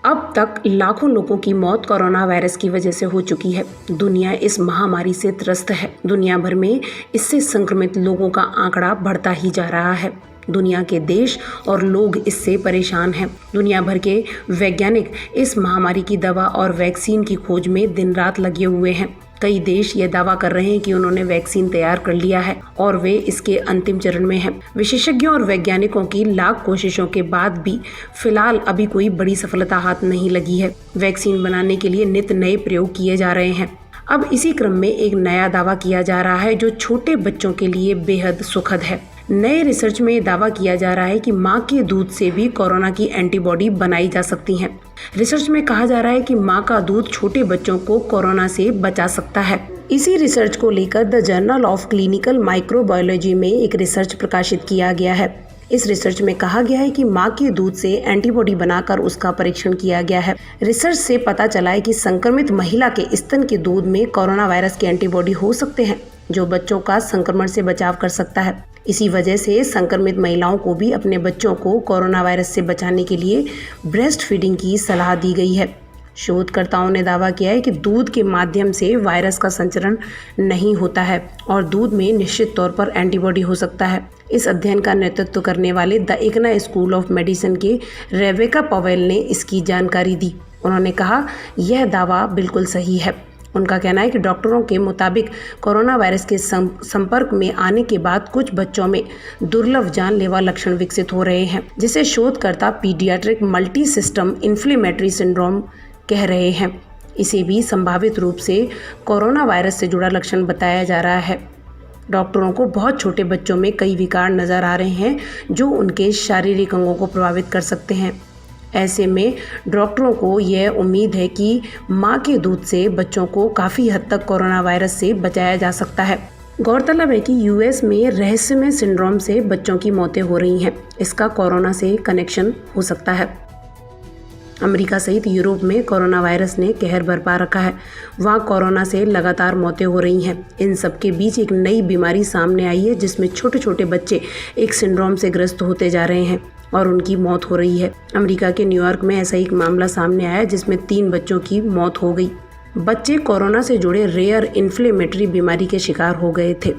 अब तक लाखों लोगों की मौत कोरोना वायरस की वजह से हो चुकी है। दुनिया इस महामारी से त्रस्त है। दुनिया भर में इससे संक्रमित लोगों का आंकड़ा बढ़ता ही जा रहा है। दुनिया के देश और लोग इससे परेशान हैं। दुनिया भर के वैज्ञानिक इस महामारी की दवा और वैक्सीन की खोज में दिन रात लगे हुए हैं। कई देश ये दावा कर रहे हैं कि उन्होंने वैक्सीन तैयार कर लिया है और वे इसके अंतिम चरण में हैं। विशेषज्ञों और वैज्ञानिकों की लाख कोशिशों के बाद भी फिलहाल अभी कोई बड़ी सफलता हाथ नहीं लगी है। वैक्सीन बनाने के लिए नित नए प्रयोग किए जा रहे हैं। अब इसी क्रम में एक नया दावा किया जा रहा है जो छोटे बच्चों के लिए बेहद सुखद है। नए रिसर्च में दावा किया जा रहा है कि मां के दूध से भी कोरोना की एंटीबॉडी बनाई जा सकती हैं। रिसर्च में कहा जा रहा है कि मां का दूध छोटे बच्चों को कोरोना से बचा सकता है। इसी रिसर्च को लेकर the journal of clinical microbiology में एक रिसर्च प्रकाशित किया गया है। इस रिसर्च में कहा गया है कि मां के दूध से एंटीबॉडी बनाकर उसका परीक्षण किया गया है। रिसर्च से पता चला है कि संक्रमित महिला के स्तन के दूध में कोरोना वायरस के एंटीबॉडी हो सकते हैं, जो बच्चों का संक्रमण से बचाव कर सकता है। इसी वजह से संक्रमित महिलाओं को भी अपने बच्चों को कोरोना वायरस से बचाने के लिए ब्रेस्ट फीडिंग की सलाह दी गई है। शोधकर्ताओं ने दावा किया है कि दूध के माध्यम से वायरस का संचरण नहीं होता है और दूध में निश्चित तौर पर एंटीबॉडी हो सकता है। इस अध्ययन का नेतृत्व करने वाले द इग्ना स्कूल ऑफ मेडिसिन के रेबेका पवेल ने इसकी जानकारी दी। उन्होंने कहा, यह दावा बिल्कुल सही है। उनका कहना है कि डॉक्टरों के मुताबिक कोरोना वायरस के संपर्क में आने के बाद कुछ बच्चों में दुर्लभ जानलेवा लक्षण विकसित हो रहे हैं, जिसे शोधकर्ता paediatric multi system inflammatory syndrome कह रहे हैं। इसे भी संभावित रूप से कोरोना वायरस से जुड़ा लक्षण बताया जा रहा है। डॉक्टरों को बहुत छोटे बच्चों में कई विकार नजर आ रहे हैं जो उनके शारीरिक अंगों को प्रभावित कर सकते हैं। ऐसे में डॉक्टरों को यह उम्मीद है कि मां के दूध से बच्चों को काफ़ी हद तक कोरोना वायरस से बचाया जा सकता है। गौरतलब है कि यूएस में रहस्यमय सिंड्रोम से बच्चों की मौतें हो रही हैं। इसका कोरोना से कनेक्शन हो सकता है। अमेरिका सहित यूरोप में कोरोना वायरस ने कहर बरपा रखा है। वहाँ कोरोना से लगातार मौतें हो रही हैं। इन सब के बीच एक नई बीमारी सामने आई है जिसमें छोटे छोटे बच्चे एक सिंड्रोम से ग्रस्त होते जा रहे हैं और उनकी मौत हो रही है। अमेरिका के न्यूयॉर्क में ऐसा एक मामला सामने आया जिसमें 3 बच्चों की मौत हो गई। बच्चे कोरोना से जुड़े रेयर इन्फ्लेमेटरी बीमारी के शिकार हो गए थे।